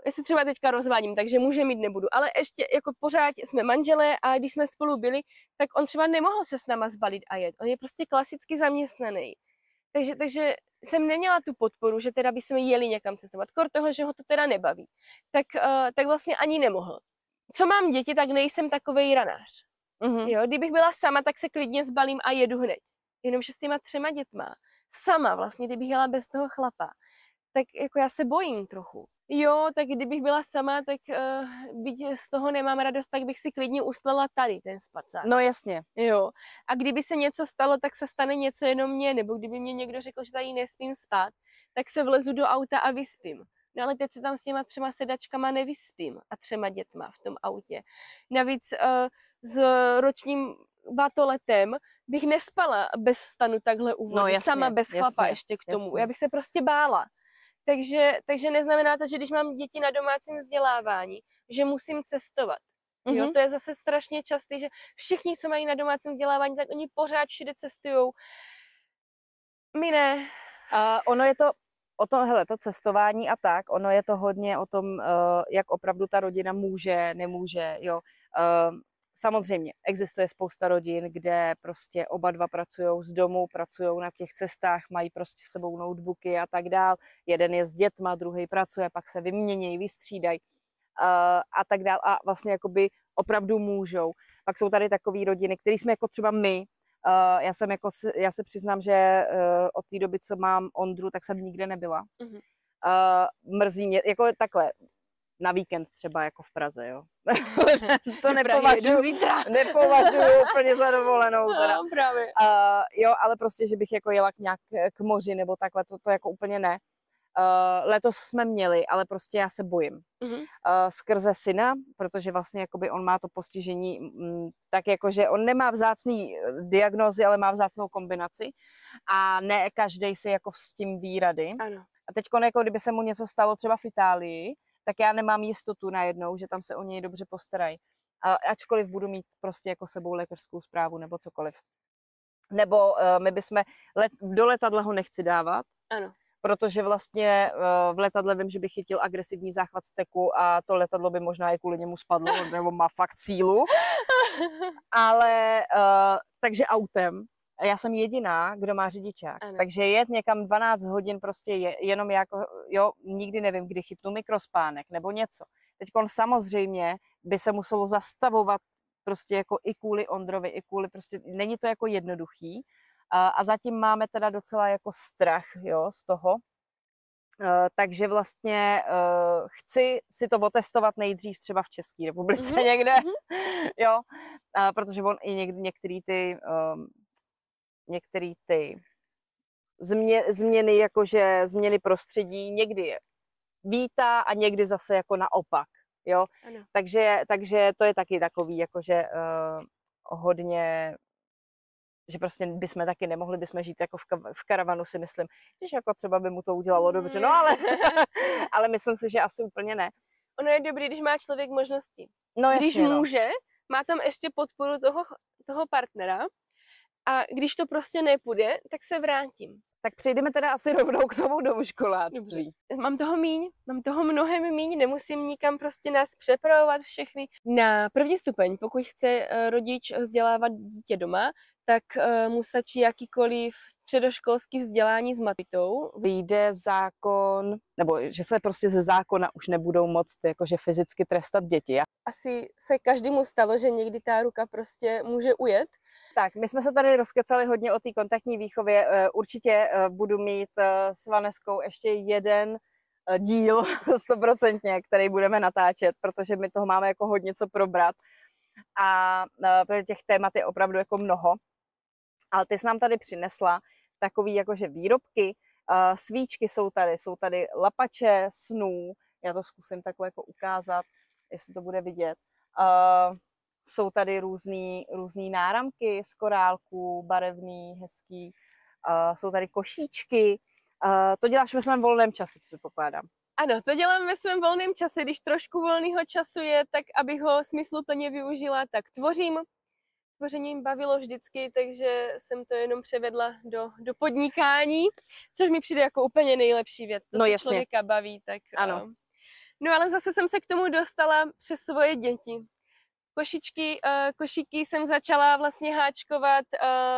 já se třeba teďka rozvádím, takže muže mít nebudu, ale ještě jako pořád jsme manželé a když jsme spolu byli, tak on třeba nemohl se s náma zbalit a jet. On je prostě klasicky zaměstnaný. Takže jsem neměla tu podporu, že teda bychom jeli někam cestovat. Kor toho, že ho to teda nebaví. Tak vlastně ani nemohl. Co mám děti, tak nejsem takovej ranář. Jo, kdybych byla sama, tak se klidně zbalím a jedu hned. Jenomže s těma 3 dětma, sama vlastně, kdybych jela bez toho chlapa, tak jako já se bojím trochu. Jo, tak kdybych byla sama, tak byť z toho nemám radost, tak bych si klidně uslela tady ten spacák. No jasně. Jo. A kdyby se něco stalo, tak se stane něco jenom mně, nebo kdyby mě někdo řekl, že tady nesmím spát, tak se vlezu do auta a vyspím. No ale teď se tam s těma 3 sedačkama nevyspím a 3 dětma v tom autě. Navíc s ročním batoletem bych nespala bez stanu takhle u vody, sama bez chlapa ještě k tomu. Jasně. Já bych se prostě bála. Takže neznamená to, že když mám děti na domácím vzdělávání, že musím cestovat. Jo, to je zase strašně častý, že všichni, co mají na domácím vzdělávání, tak oni pořád všude cestujou. My ne. Ono je to o tom, hele, to cestování a tak, ono je to hodně o tom, jak opravdu ta rodina může, nemůže, jo. Samozřejmě, existuje spousta rodin, kde prostě oba dva pracujou z domu, pracujou na těch cestách, mají prostě s sebou notebooky a tak dál. Jeden je s dětma, druhý pracuje, pak se vyměnějí, vystřídají a tak dál. A vlastně jakoby opravdu můžou. Pak jsou tady takové rodiny, které jsme jako třeba my. Já se přiznám, že od té doby, co mám Ondru, tak jsem nikde nebyla. Mrzí mě, jako takhle, na víkend třeba jako v Praze, jo. To nepovažuji úplně za dovolenou. Teda. No, právě. Jo, ale prostě, že bych jako jela nějak k moři nebo takhle, to jako úplně ne. Letos jsme měli, ale prostě já se bojím. Skrze syna, protože vlastně jakoby on má to postižení tak jako, že on nemá vzácný diagnózy, ale má vzácnou kombinaci a ne každej si jako s tím ví rady. Ano. A teď jako kdyby se mu něco stalo třeba v Itálii, tak já nemám jistotu najednou, že tam se o něj dobře postarají. Ačkoliv budu mít prostě jako sebou lékařskou zprávu nebo cokoliv. Nebo my bychom do letadla ho nechci dávat. Ano. protože vlastně v letadle vím, že by chytil agresivní záchvat steku a to letadlo by možná i kvůli němu spadlo, nebo má fakt sílu. Ale takže autem. Já jsem jediná, kdo má řidičák. Ano. Takže jet někam 12 hodin prostě jenom jako, jo, nikdy nevím, kdy chytnu mikrospánek nebo něco. Teďkon samozřejmě by se muselo zastavovat prostě jako i kvůli Ondrovi, i kvůli prostě, není to jako jednoduchý. A zatím máme teda docela jako strach, jo, z toho. Takže vlastně chci si to otestovat nejdřív třeba v České republice někde, jo, protože on i některý ty změny, jakože změny prostředí někdy je vítá a někdy zase jako naopak, jo. Takže to je taky takový, jakože hodně, že prostě bychom taky nemohli bychom žít jako v karavanu, si myslím, že jako třeba by mu to udělalo dobře, no ale myslím si, že asi úplně ne. Ono je dobrý, když má člověk možnosti. No, jasně, když může, má tam ještě podporu toho partnera a když to prostě nepůjde, tak se vrátím. Tak přejdeme teda asi rovnou k tomu domuškoláctví. Mám toho mnohem míň, nemusím nikam prostě nás přepravovat všechny. Na první stupeň, pokud chce rodič vzdělávat dítě doma, tak mu stačí jakýkoliv středoškolský vzdělání s matitou. Vyjde zákon, nebo že se prostě ze zákona už nebudou moct jakože fyzicky trestat děti. Asi se každému stalo, že někdy ta ruka prostě může ujet. Tak, my jsme se tady rozkecali hodně o té kontaktní výchově. Určitě budu mít s Vaneskou ještě jeden díl 100%, který budeme natáčet, protože my toho máme jako hodně co probrat. A těch témat je opravdu jako mnoho. Ale ty jsi nám tady přinesla takový jakože výrobky, svíčky jsou tady lapače snů, já to zkusím takhle jako ukázat, jestli to bude vidět. Jsou tady různý náramky z korálků, barevný, hezký, jsou tady košíčky. To děláš ve svém volném čase, předpokládám. Ano, to dělám ve svém volném čase, když trošku volného času je, tak abych ho smysluplně využila, tak tvořím. Tvořením bavilo vždycky, takže jsem to jenom převedla do podnikání, což mi přijde jako úplně nejlepší věc. To, co člověka baví, tak ano. No ale zase jsem se k tomu dostala přes svoje děti. Košíky jsem začala vlastně háčkovat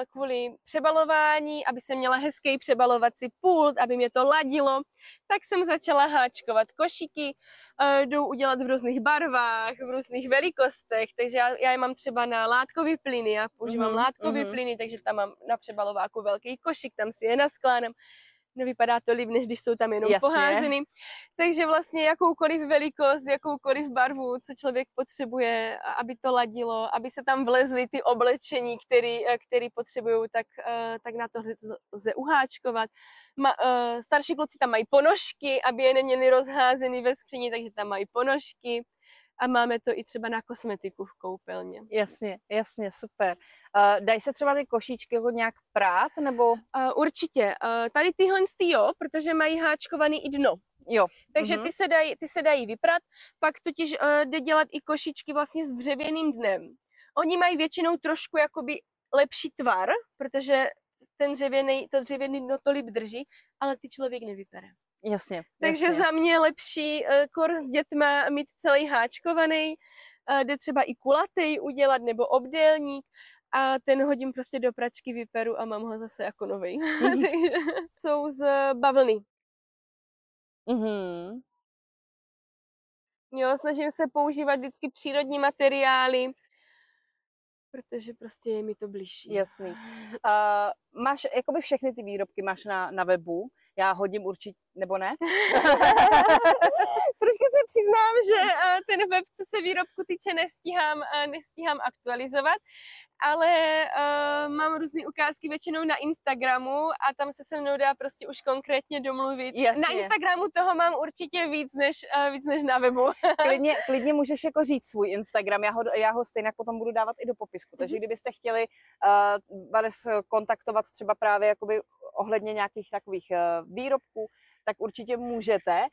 kvůli přebalování, aby jsem měla hezký přebalovací pult, aby mě to ladilo. Tak jsem začala háčkovat košíky, jdou udělat v různých barvách, v různých velikostech, takže já je mám třeba na látkový plyny, já používám látkový plyny, takže tam mám na přebalováku velký košík, tam si je naskládám. No, vypadá to líp, než když jsou tam jenom poházeny. Takže vlastně jakoukoliv velikost, jakoukoliv barvu, co člověk potřebuje, aby to ladilo, aby se tam vlezly ty oblečení, které potřebují, tak na to lze uháčkovat. Starší kluci tam mají ponožky, aby je neměli rozházeny ve skříni, takže tam mají ponožky. A máme to i třeba na kosmetiku v koupelně. Jasně, super. Dají se třeba ty košíčky jako nějak prát, nebo? Určitě. Tady tyhle jo, protože mají háčkovaný i dno. Jo. Takže ty se dají vyprat, pak totiž jde dělat i košíčky vlastně s dřevěným dnem. Oni mají většinou trošku jakoby lepší tvar, protože to dřevěný dno to líp drží, ale ty člověk nevypere. Jasně. Takže za mě lepší kor s dětma mít celý háčkovaný, jde třeba i kulatý udělat nebo obdélník a ten hodím prostě do pračky, vyperu a mám ho zase jako novej. Jsou z bavlny. Jo, snažím se používat vždycky přírodní materiály, protože prostě je mi to bližší. Jasný. Máš jakoby všechny ty výrobky máš na webu? Já hodím určitě, nebo ne? Trošku se přiznám, že ten web, co se výrobku týče, nestíhám aktualizovat, ale mám různé ukázky většinou na Instagramu a tam se mnou dá prostě už konkrétně domluvit. Jasně. Na Instagramu toho mám určitě víc než na webu. klidně můžeš jako říct svůj Instagram, já ho stejně potom budu dávat i do popisku, takže kdybyste chtěli Vanes kontaktovat třeba právě jakoby ohledně nějakých takových výrobků, tak určitě můžete.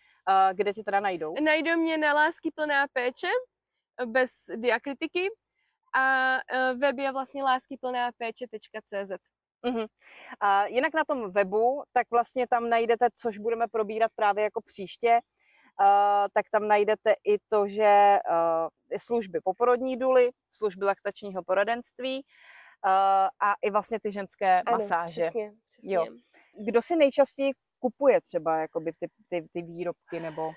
Kde ti teda najdou? Najdou mě na Láskyplná péče, bez diakritiky, a web je vlastně láskyplnápéče.cz. A jinak na tom webu, tak vlastně tam najdete, což budeme probírat právě jako příště, tak tam najdete i to, že služby poporodní důly, služby laktačního poradenství a i vlastně ty ženské masáže. Přesně. Jo. Kdo si nejčastěji kupuje třeba jakoby ty výrobky nebo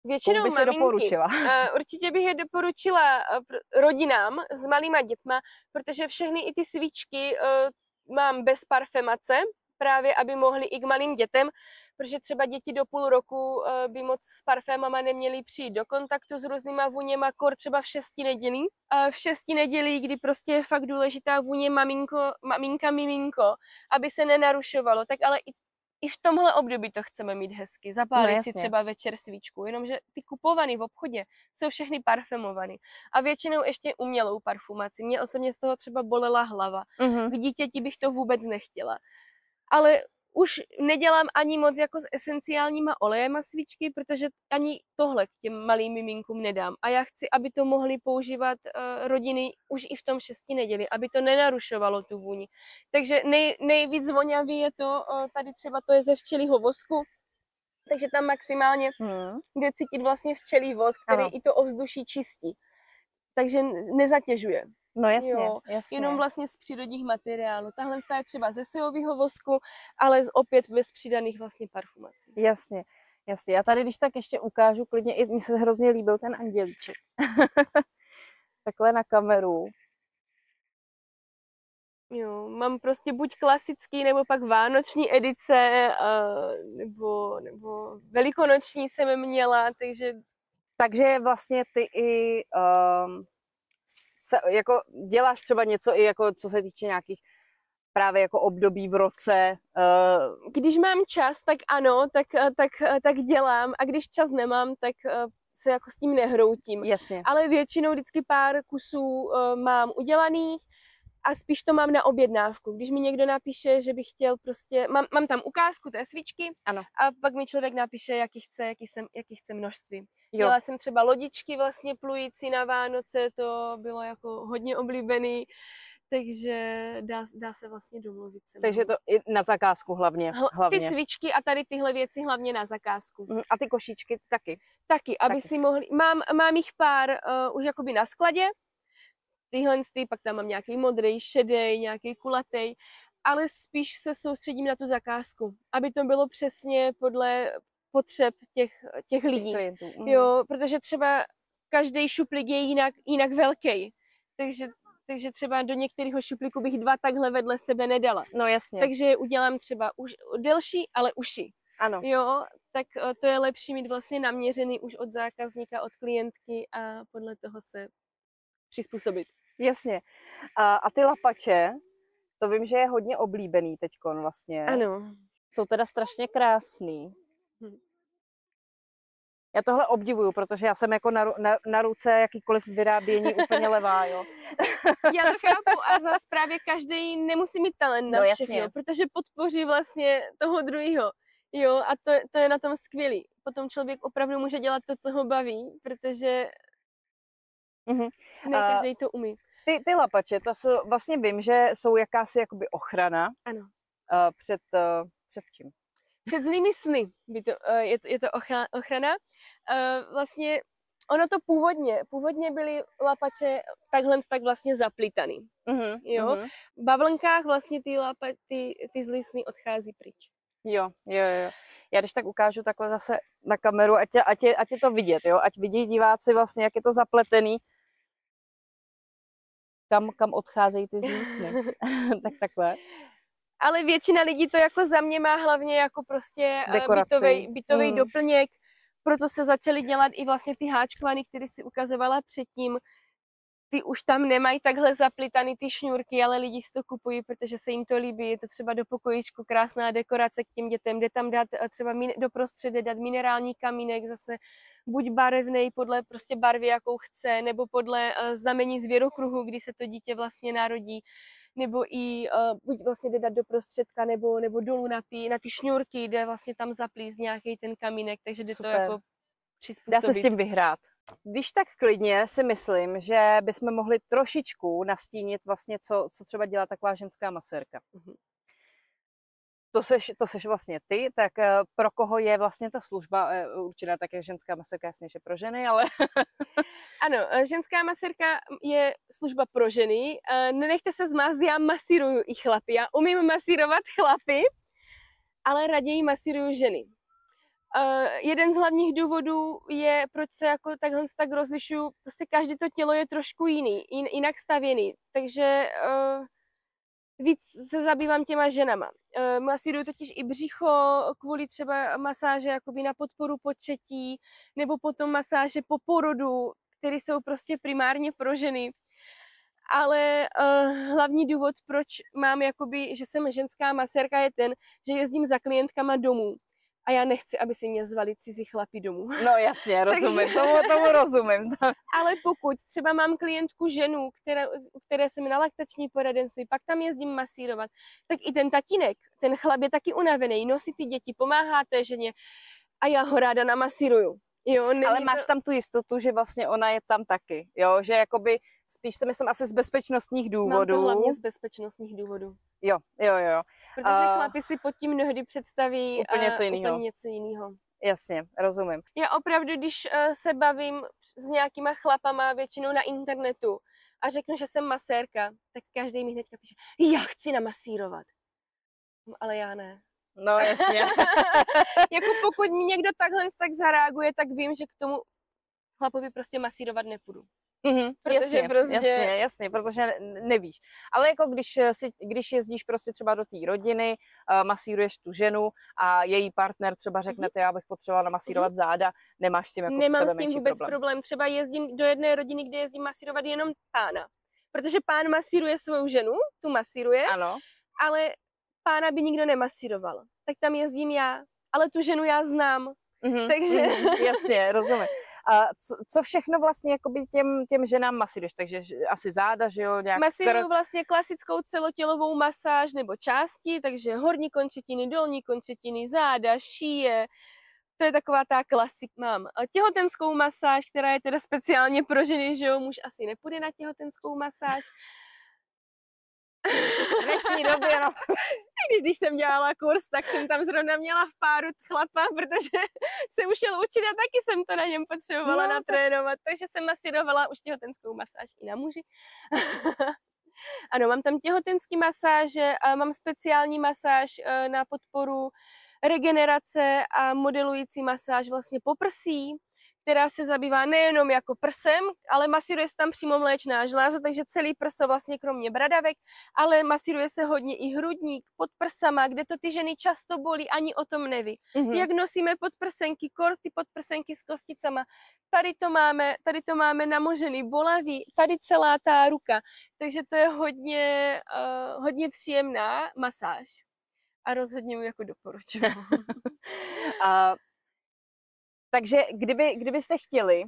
většinou by si doporučila? Určitě bych je doporučila rodinám s malýma dětma, protože všechny i ty svíčky mám bez parfemace, právě aby mohly i k malým dětem, protože třeba děti do půl roku by moc s parfémama neměly přijít do kontaktu s různýma vůněma, kor třeba v 6 nedělí. V 6 nedělí, kdy prostě je fakt důležitá vůně maminka, miminko, aby se nenarušovalo, tak ale i v tomhle období to chceme mít hezky, zapálit si třeba večer svíčku, jenomže ty kupovaný v obchodě jsou všechny parfumovaný a většinou ještě umělou parfumaci. Mě osobně z toho třeba bolela hlava. K dítěti bych to vůbec nechtěla. Ale už nedělám ani moc jako s esenciálníma olejema svíčky, protože ani tohle k těm malým miminkům nedám. A já chci, aby to mohly používat rodiny už i v tom 6 neděli, aby to nenarušovalo tu vůni. Takže nejvíc vonavý je to, tady třeba to je ze včelího vosku, takže tam maximálně jde cítit vlastně včelí vosk, který i to ovzduší čistí. Takže nezatěžuje. No jasně, jo, jasně. Jenom vlastně z přírodních materiálů. Tahle je třeba ze sojového vosku, ale opět bez přidaných vlastně parfumací. Jasně, jasně. Já tady když tak ještě ukážu klidně, i mně se hrozně líbil ten andělíček. Takhle na kameru. Jo, mám prostě buď klasický, nebo pak vánoční edice, nebo velikonoční jsem měla, takže... Takže vlastně ty i jako děláš třeba něco i jako co se týče nějakých právě jako období v roce. Když mám čas, tak ano, tak dělám a když čas nemám, tak se jako s tím nehroutím. Jasně. Ale většinou vždycky pár kusů mám udělaných a spíš to mám na objednávku. Když mi někdo napíše, že by chtěl prostě, mám tam ukázku té svíčky ano. A pak mi člověk napíše, jaký chce množství. Dělala jsem třeba lodičky vlastně plující na Vánoce, to bylo jako hodně oblíbený, takže dá se vlastně domluvit. Takže to i na zakázku hlavně. Ty svíčky a tady tyhle věci hlavně na zakázku. A ty košíčky taky? Taky, aby si mohli, mám jich pár už jakoby na skladě, tyhle, pak tam mám nějaký modrý, šedej, nějaký kulatý, ale spíš se soustředím na tu zakázku, aby to bylo přesně podle potřeb těch lidí. Jo, protože třeba každý šuplík je jinak velký, takže třeba do některého šuplíku bych 2 takhle vedle sebe nedala. No jasně. Takže udělám třeba už delší, ale uši. Ano. Jo, tak to je lepší mít vlastně naměřený už od zákazníka, od klientky a podle toho se přizpůsobit. Jasně. A ty lapače, to vím, že je hodně oblíbený teďkon vlastně. Ano. Jsou teda strašně krásný. Já tohle obdivuju, protože já jsem jako na ruce jakýkoliv vyrábění úplně levá, jo. Já to chápu a zase právě každý nemusí mít talent na všechno, protože podpoří vlastně toho druhého. Jo, a to je na tom skvělý. Potom člověk opravdu může dělat to, co ho baví, protože ne každý to umí. Ty lapače, to jsou, vlastně vím, že jsou jakási jakoby ochrana. Ano. Před čím? Před zlými sny je to ochrana. Vlastně ono to původně byly lapače tak vlastně zaplítaný. Jo? V bavlnkách vlastně ty zlý sny odchází pryč. Jo. Já když tak ukážu takhle zase na kameru, ať je to vidět, jo? Ať vidí diváci vlastně, jak je to zapletený. Kam odcházejí ty zlý sny. Tak takhle. Ale většina lidí to jako za mě má hlavně jako prostě bytový doplněk, proto se začaly dělat i vlastně ty háčkovaný, které si ukazovala předtím. Ty už tam nemají takhle zaplitaný ty šňůrky, ale lidi si to kupují, protože se jim to líbí. Je to třeba do pokojíčku krásná dekorace k těm dětem, jde tam dát třeba do prostředí dát minerální kamínek, zase buď barevnej podle prostě barvy, jakou chce, nebo podle znamení zvěrokruhu, kdy se to dítě vlastně narodí, nebo i buď vlastně jde dát do prostředka, nebo dolů na ty šňůrky, jde vlastně tam zaplíst nějaký ten kamínek, takže jde to jako přizpůsobit. Dá se s tím vyhrát. Když tak klidně si myslím, že bychom mohli trošičku nastínit vlastně, co třeba dělá taková ženská masérka. To seš vlastně ty, tak pro koho je vlastně ta služba určená? Také ženská masérka, jasně, že pro ženy, ale... Ano, ženská masérka je služba pro ženy. Nenechte se zmást, já masíruju i chlapy. Já umím masírovat chlapy, ale raději masíruju ženy. Jeden z hlavních důvodů je, proč se jako takhle tak rozlišuju, prostě každé to tělo je trošku jinak stavěný, takže víc se zabývám těma ženama. Masíruju totiž i břicho kvůli třeba masáže jakoby na podporu početí, nebo potom masáže po porodu, které jsou prostě primárně pro ženy. Ale hlavní důvod, proč mám jakoby, že jsem ženská masérka, je ten, že jezdím za klientkama domů. A já nechci, aby si mě zvali cizí chlapi domů. No jasně, rozumím, tomu rozumím. Ale pokud třeba mám klientku ženu, které jsem na laktační poradenství, pak tam jezdím masírovat, tak i ten tatínek, ten chlap je taky unavený, nosí ty děti, pomáhá té ženě a já ho ráda namasíruju. Jo, ale máš tam tu jistotu, že vlastně ona je tam taky, jo, že jakoby spíš si myslím asi z bezpečnostních důvodů. Mám to hlavně z bezpečnostních důvodů. Jo. Protože chlapi si pod tím mnohdy představí úplně něco jiného. Jasně, rozumím. Já opravdu, když se bavím s nějakýma chlapama, většinou na internetu, a řeknu, že jsem masérka, tak každý mi hnedka píše, já chci namasírovat. Ale já ne. No jasně. Jako pokud mi někdo takhle tak zareaguje, tak vím, že k tomu chlapovi prostě masírovat nepůjdu. Jasně, protože nevíš. Ale jako když jezdíš prostě třeba do té rodiny, masíruješ tu ženu a její partner třeba řekne, já bych potřebovala namasírovat záda, nemáš s tím jako Nemám s tím vůbec problém. Třeba jezdím do jedné rodiny, kde jezdím masírovat jenom pána. Protože pán masíruje svou ženu, tu masíruje, ano. Ale pána by nikdo nemasíroval. Tak tam jezdím já, ale tu ženu já znám. Takže... jasně, rozumím. A co všechno vlastně jakoby těm ženám masíruješ? Takže asi záda, že jo? Masíruju vlastně klasickou celotělovou masáž nebo části, takže horní končetiny, dolní končetiny, záda, šíje. To je taková ta klasik. Mám těhotenskou masáž, která je teda speciálně pro ženy, že jo? Muž asi nepůjde na těhotenskou masáž. V dnešní době, no. Když jsem dělala kurz, tak jsem tam zrovna měla v páru chlapa, protože jsem už šel učit a taky jsem to na něm potřebovala natrénovat, takže jsem masírovala už těhotenskou masáž i na muži. Ano, mám tam těhotenský masáže, mám speciální masáž na podporu regenerace a modelující masáž vlastně poprsí, která se zabývá nejenom jako prsem, ale masíruje se tam přímo mléčná žláza, takže celý prso vlastně kromě bradavek, ale masíruje se hodně i hrudník, pod prsama, kde to ty ženy často bolí, ani o tom neví. Jak nosíme podprsenky, ty podprsenky s kosticama, tady to máme namožený, bolavý, tady celá ta ruka, takže to je hodně příjemná masáž a rozhodně mu jako doporučuji. Takže kdybyste chtěli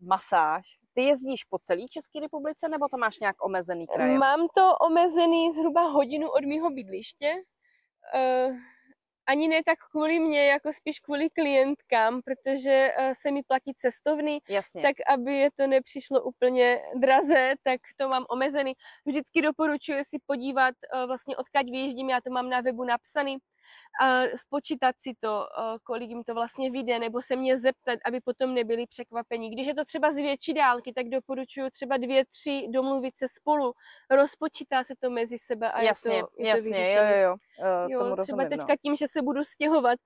masáž, ty jezdíš po celé České republice, nebo to máš nějak omezený kraje? Mám to omezený zhruba hodinu od mýho bydliště. Ani ne tak kvůli mně, jako spíš kvůli klientkám, protože se mi platí cestovný, jasně. Tak aby je to nepřišlo úplně draze, tak to mám omezený. Vždycky doporučuji si podívat vlastně odkud vyjíždím, já to mám na webu napsaný, spočítat si to, kolik jim to vlastně vyjde, nebo se mě zeptat, aby potom nebyli překvapení. Když je to třeba z větší dálky, tak doporučuji třeba 2, 3 domluvit se spolu, rozpočítá se to mezi sebe a jasně, je to vyřešené. Jo, tomu rozumím, třeba teďka tím, že se budu stěhovat,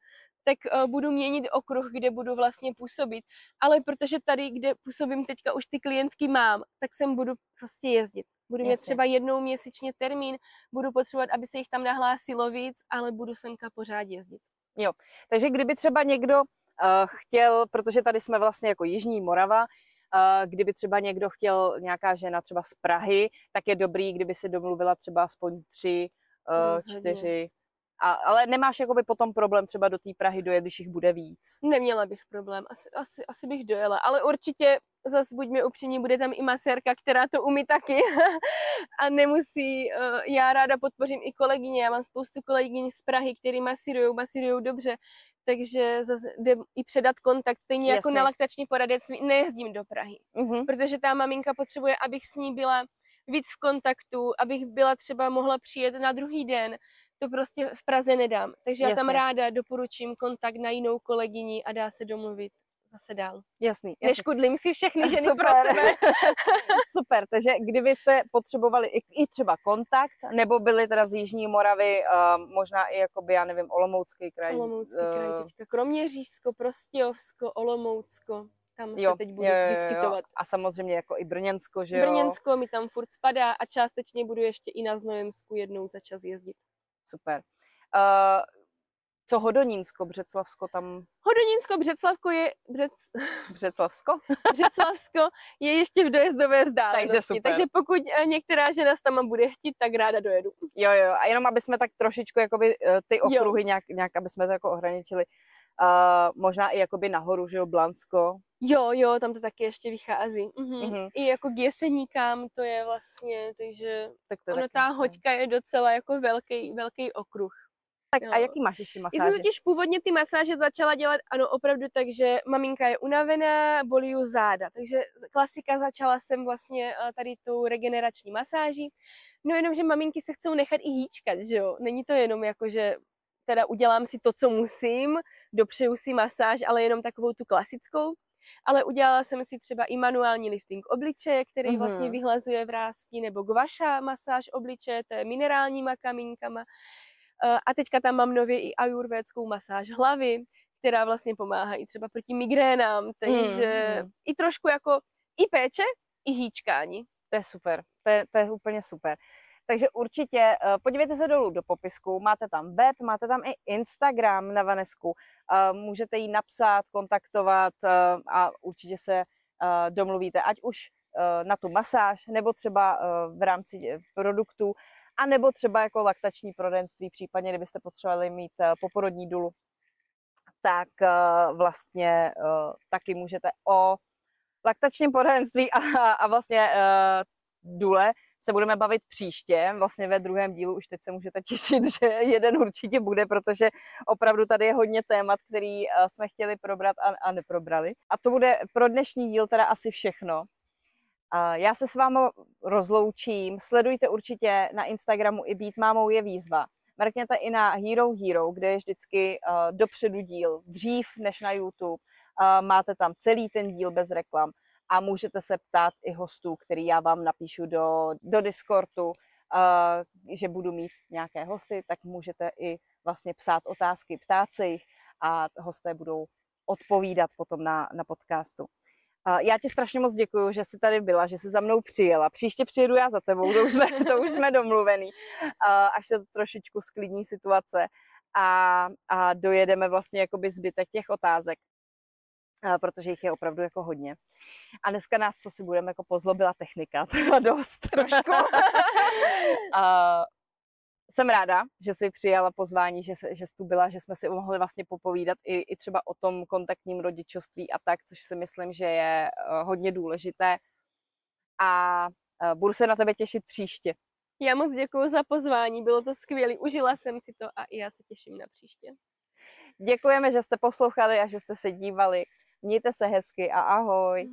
tak budu měnit okruh, kde budu vlastně působit. Ale protože tady, kde působím teďka už ty klientky mám, tak sem budu prostě jezdit. Budu mít třeba jednou měsíčně termín, budu potřebovat, aby se jich tam nahlásilo víc, ale budu semka pořád jezdit. Jo, takže kdyby třeba někdo chtěl, protože tady jsme vlastně jako Jižní Morava, kdyby třeba někdo chtěl, nějaká žena třeba z Prahy, tak je dobrý, kdyby si domluvila třeba aspoň 3, 4. Ale nemáš jakoby potom problém třeba do té Prahy dojet, když jich bude víc? Neměla bych problém, asi bych dojela, ale určitě zase buďme upřímní, bude tam i masérka, která to umí taky a nemusí, já ráda podpořím i kolegyně, já mám spoustu kolegyň z Prahy, který masírujou dobře, takže zase jde i předat kontakt, stejně jako na laktační poradenství nejezdím do Prahy, protože ta maminka potřebuje, abych s ní byla víc v kontaktu, abych byla třeba mohla přijet na druhý den, to prostě v Praze nedám. Takže já tam ráda doporučím kontakt na jinou kolegyni a dá se domluvit zase dál. Jasný. Neškudlím si všechny ženy Super. pro sebe. Super, takže kdybyste potřebovali i třeba kontakt, nebo byli teda z Jižní Moravy, možná i jakoby, já nevím, Olomoucký kraj. Olomoucký kraj teďka, Kroměřížsko, Prostějovsko, Olomoucko, tam se teď budu vyskytovat. A samozřejmě jako i Brněnsko, že jo? Brněnsko mi tam furt spadá a částečně budu ještě i na Znojemsku jednou za čas jezdit. Super. Co Hodonínsko, Břeclavsko tam? Hodonínsko, Břeclavko je... Břeclavsko? Břeclavsko je ještě v dojezdové vzdálenosti. Takže super. Takže pokud některá žena tam bude chtít, tak ráda dojedu. Jo. A jenom aby jsme tak trošičku jakoby, ty okruhy nějak aby jsme to jako ohraničili. Možná i jakoby nahoru, že jo, Blansko. Jo, tam to taky ještě vychází. I jako k Jeseníkám to je vlastně, takže tak to ono ta hoďka je docela jako velký okruh. Tak a jaký máš ještě masáže? Já jsem totiž původně ty masáže začala dělat, ano, opravdu tak, že maminka je unavená, bolí ju záda. Takže klasika, začala jsem vlastně tady tou regenerační masáží. No jenom, že maminky se chcou nechat i hýčkat, že jo. Není to jenom jako, že teda udělám si to, co musím, dopřeju si masáž, ale jenom takovou tu klasickou. Ale udělala jsem si třeba i manuální lifting obličeje, který vlastně vyhlazuje vrásky, nebo guaša masáž obličeje, to je minerálníma kamínkama. A teďka tam mám nově i ajurvédskou masáž hlavy, která vlastně pomáhá i třeba proti migrénám, takže i trošku jako i péče, i hýčkání. To je super, to je úplně super. Takže určitě podívejte se dolů do popisku, máte tam web, máte tam i Instagram na Vanesku, můžete jí napsat, kontaktovat a určitě se domluvíte, ať už na tu masáž, nebo třeba v rámci produktů, a nebo třeba jako laktační poradenství, případně kdybyste potřebovali mít poporodní důlu, tak vlastně taky můžete o laktačním poradenství a vlastně důle se budeme bavit příště, vlastně ve druhém dílu, už teď se můžete těšit, že jeden určitě bude, protože opravdu tady je hodně témat, který jsme chtěli probrat a neprobrali. A to bude pro dnešní díl teda asi všechno. Já se s vámi rozloučím, sledujte určitě na Instagramu i Být mámou je výzva. Mrkněte i na Hero, kde je vždycky dopředu díl, dřív než na YouTube. Máte tam celý ten díl bez reklam a můžete se ptát i hostů, který já vám napíšu do Discordu, že budu mít nějaké hosty, tak můžete i vlastně psát otázky, ptát se jich a hosté budou odpovídat potom na podcastu. Já ti strašně moc děkuju, že jsi tady byla, že jsi za mnou přijela. Příště přijedu já za tebou, to už jsme domluvený, až se to trošičku sklidní situace a dojedeme vlastně jakoby zbytek těch otázek, protože jich je opravdu jako hodně. A dneska nás, co si budeme, jako pozlobila technika, to byla dost. Trošku. Jsem ráda, že jsi přijala pozvání, že jsi tu byla, že jsme si mohli vlastně popovídat i třeba o tom kontaktním rodičovství a tak, což si myslím, že je hodně důležité. A budu se na tebe těšit příště. Já moc děkuji za pozvání, bylo to skvělé, užila jsem si to a i já se těším na příště. Děkujeme, že jste poslouchali a že jste se dívali. Mějte se hezky a ahoj.